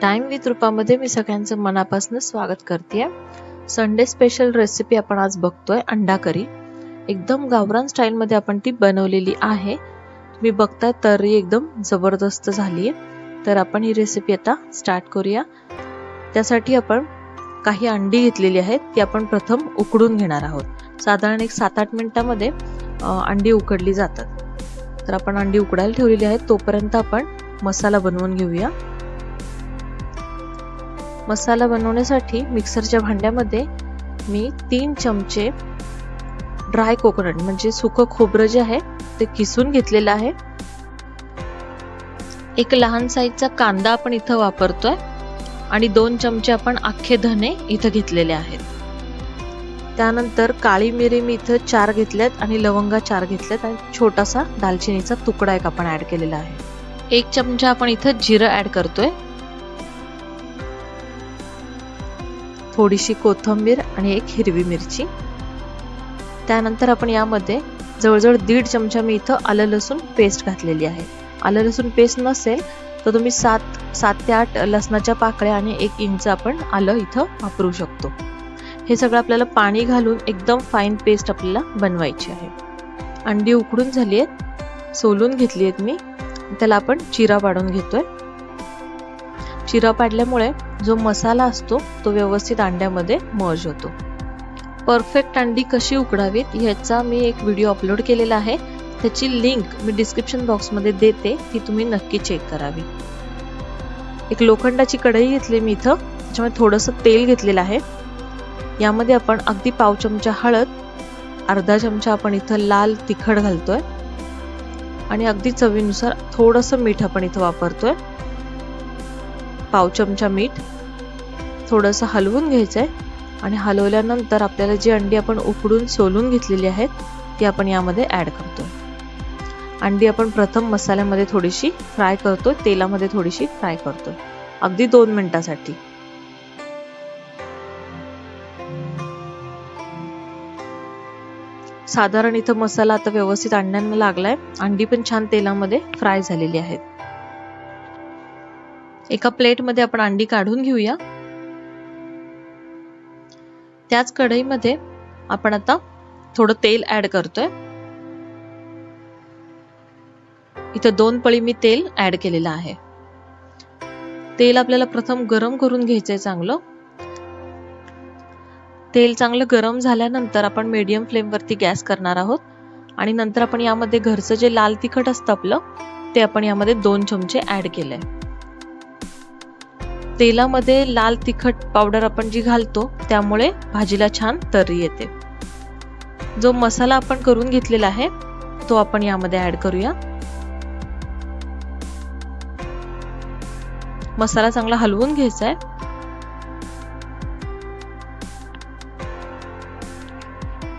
Time with रूपामध्ये मी सगळ्यांचं मनापासून स्वागत करते। संडे स्पेशल रेसिपी आपण आज बघतोय अंडा करी। एकदम गावरान स्टाईल मध्ये आपण ती बनवलेली आहे। तुम्ही बघताय तर्री एकदम जबरदस्त झाली आहे। तर आपण ही रेसिपी आता स्टार्ट करूया। त्यासाठी आपण काही अंडी घेतलेली आहेत, ती आपण प्रथम उकडून घेणार आहोत। साधारण एक 7-8 मिनिटांमध्ये अंडी उकडली जातात। तर आपण अंडी उकडायला ठेवलेली आहेत, तोपर्यंत आपण मसाला बनवून घेऊया। मसाला बनवण्यासाठी मिक्सरच्या भांड्यामध्ये मी 3 चमचे ड्राय कोकोनट म्हणजे सुकं खोबरं जे आहे ते किसून घेतलेलं आहे। एक लहान साईजचा कांदा आपण इथं वापरतोय आणि 2 चमचे आपण अख्खे धने इथं घेतलेले आहेत। त्यानंतर काळी मिरी मी इथं 4 घेतल्यात आणि लवंगा 4 घेतल्यात आणि छोटासा दालचिनीचा तुकडा एक आपण ऍड केलेला आहे। 1 चमचा आपण इथं जिरं ऍड करतोय, थोडीशी कोथिंबीर आणि 1 हिरवी मिरची। त्यानंतर आपण यामध्ये जवळजवळ 1.5 चमचा मी इथं आलं लसूण पेस्ट घातलेली आहे। आलं लसूण पेस्ट नसेल तर तुम्ही 7 ते 8 लसणाच्या पाकळ्या आणि 1 इंच आपण आलं इथं वापरू शकतो। हे सगळं आपल्याला पाणी घालून एकदम फाईन पेस्ट आपल्याला बनवायची आहे। अंडी उकडून झाली आहेत, सोलून घेतली आहेत मी। त्याला आपण चिरा पाडून घेतोय। चिरा पाडल्यामुळे जो मसाला असतो तो व्यवस्थित अंड्यामध्ये मर्ज होतो। परफेक्ट अंडी कशी उकडावीत याचा मी एक व्हिडिओ अपलोड केलेला आहे, त्याची लिंक मी डिस्क्रिप्शन बॉक्स मध्ये देते, ती तुम्ही नक्की चेक करावी। एक लोखंडाची कढई घेतली मी इथं, त्याच्यामध्ये थोडंसं तेल घेतलेलं आहे। यामध्ये आपण अगदी पाव चमचा हळद, अर्धा चमचा आपण इथं लाल तिखट घालतोय आणि अगदी चवीनुसार थोडंसं मीठ आपण इथं वापरतोय। पाव चमचा मीठ थोडंसं हलवून घ्यायचंय आणि हलवल्यानंतर आपल्याला जी अंडी आपण उकडून सोलून घेतलेली आहेत ती आपण यामध्ये ऍड करतोय। अंडी आपण प्रथम मसाल्यामध्ये थोडीशी फ्राय करतोय, तेलामध्ये थोडीशी फ्राय करतोय, अगदी 2 मिनिटांसाठी। साधारण इथं मसाला आता व्यवस्थित अंड्यांना लागलाय, अंडी पण छान तेलामध्ये फ्राय झालेली आहेत। एका प्लेट मध्ये आपण अंडी काढून घेऊया। त्याच कढईमध्ये आपण आता थोडं तेल ऍड करतोय। इथं 2 पळी मी तेल ऍड केलेलं आहे। तेल आपल्याला प्रथम गरम करून घ्यायचंय चांगलं। तेल चांगलं गरम झाल्यानंतर आपण मीडियम फ्लेम वरती गॅस करणार आहोत आणि नंतर आपण यामध्ये घरचं जे लाल तिखट असतं आपलं ते आपण यामध्ये 2 चमचे ऍड केलंय। तेलामध्ये लाल तिखट पावडर आपण जी घालतो त्यामुळे भाजीला छान तर्री येते। जो मसाला आपण करून घेतलेला आहे तो आपण यामध्ये ऍड करूया। मसाला चांगला हलवून घ्यायचा आहे।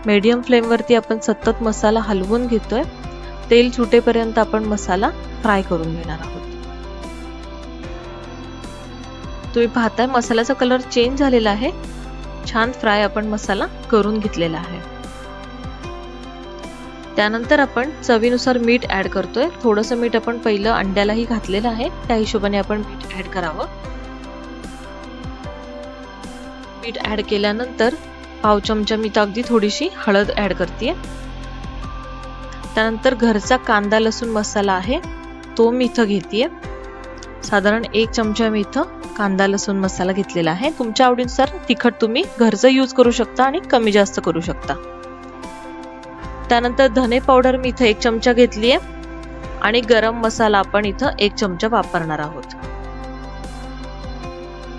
मीडियम फ्लेम वरती आपण सतत मसाला हलवून घेतोय। तेल सुटेपर्यंत आपण मसाला फ्राय करून घेणार आहोत। तुम्ही पाहताय मसाल्याचा कलर चेंज झालेला आहे, छान फ्राय आपण मसाला करून घेतलेला आहे। त्यानंतर आपण चवीनुसार मीठ ऍड करतोय। थोडंसं मीठ आपण पहिलं अंड्यालाही घातलेलं आहे, त्या हिशोबाने आपण मीठ ऍड करावं। मीठ ऍड केल्यानंतर पाव चमचा मी अगदी थोडीशी हळद ऍड करतेय। त्यानंतर घरचा कांदा लसूण मसाला आहे तो मी इथं घेतेय। साधारण 1 चमचा मी इथं कांदा लसूण मसाला घेतलेला आहे। तुमच्या आवडीनुसार तिखट तुम्ही घरचं यूज करू शकता आणि कमी जास्त करू शकता। त्यानंतर धने पावडर मी इथं 1 चमचा घेतली आहे आणि गरम मसाला आपण इथं 1 चमचा वापरणार आहोत।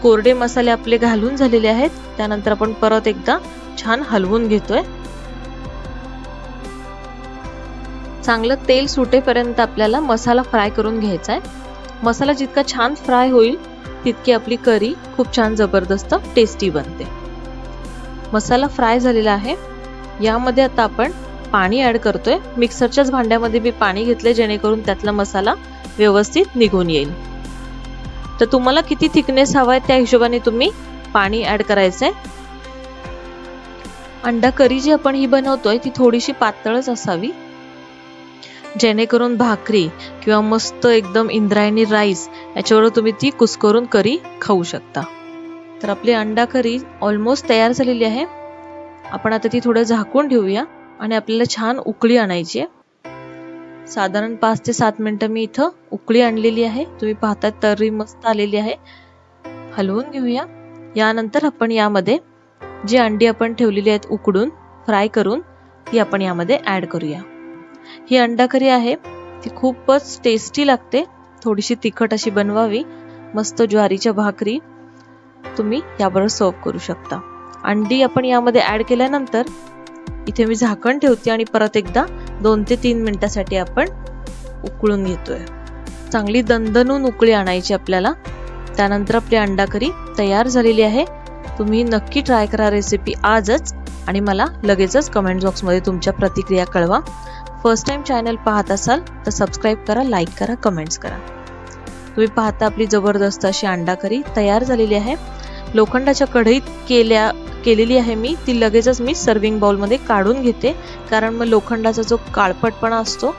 कोरडे मसाले आपले घालून झालेले आहेत। त्यानंतर आपण परत एकदा छान हलवून घेतोय। चांगलं तेल सुटेपर्यंत आपल्याला मसाला फ्राय करून घ्यायचा आहे। मसाला जितका छान फ्राय होईल तितकी आपली करी खूप छान जबरदस्त टेस्टी बनते। मसाला फ्राय झालेला आहे। यामध्ये आता आपण पाणी ऍड करतोय। मिक्सरच्याच भांड्यामध्ये मी पाणी घेतले जेणेकरून त्यातला मसाला व्यवस्थित निघून येईल। तर तुम्हाला किती थिकनेस हवाय त्या हिशोबाने तुम्ही पाणी ऍड करायचंय। अंडा करी जी आपण ही बनवतोय ती थोडीशी पातळच असावी। जेणेकरून भाकरी किंवा मस्त एकदम इंद्रायणी राईस याच्यावर तुम्ही ती कुस्करून करी खाऊ शकता. तर आपली अंडा करी ऑलमोस्ट तयार झालेली आहे. आपण आता ती थोडं झाकून ठेवूया आणि आपल्याला छान उकळी आणायची आहे. साधारण 5 ते 7 मिनिटं मी इथं उकळी आणलेली आहे. तुम्ही पाहताय तर्री मस्त आलेली आहे. हलवून घेऊया. यानंतर आपण यामध्ये जी अंडी आपण ठेवलेली आहेत उकडून फ्राय करून ती आपण यामध्ये ऍड करूया. ही अंडा करी आहे ती खूपच टेस्टी लागते. थोडीशी तिखट अशी बनवावी. मस्त ज्वारीच्या भाकरी तुम्ही याबरोबर सर्व करू शकता. अंडी आपण यामध्ये ऍड केल्यानंतर इथे मी झाकण ठेवते आणि परत एकदा 2 ते 3 मिनिटासाठी आपण उकळून घेतोय. चांगली दणदणून उकळी आणायची आपल्याला. त्यानंतर आपली अंडा करी तयार झालेली आहे. तुम्ही नक्की ट्राय करा रेसिपी आजच आणि मला लगेचच कमेंट बॉक्समध्ये तुमच्या प्रतिक्रिया कळवा. फर्स्ट टाइम चॅनल पाहत असाल तर सबस्क्राईब करा, लाईक करा, कमेंट्स करा. तुम्ही पाहता आपली जबरदस्त अशी अंडा करी तयार झालेली आहे. लोखंडाच्या कढईत केलेली आहे मी. ती लगेचच मी सर्विंग बाउलमध्ये काढून घेते, कारण मग लोखंडाचा जो काळपटपणा असतो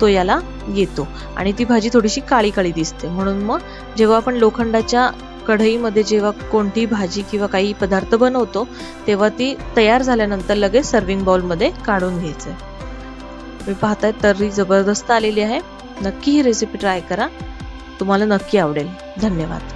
तो याला येतो आणि ती भाजी थोडीशी काळी काळी दिसते. म्हणून मग जेव्हा आपण लोखंडाच्या कढईमध्ये जेव्हा कोणतीही भाजी किंवा काही पदार्थ बनवतो तेव्हा ती तयार झाल्यानंतर लगेच सर्विंग बाउलमध्ये काढून घ्यायचं. तुम्ही पाहताय तर्री जबरदस्त आलेली आहे. नक्की ही रेसिपी ट्राय करा, तुम्हाला नक्की आवडेल. धन्यवाद.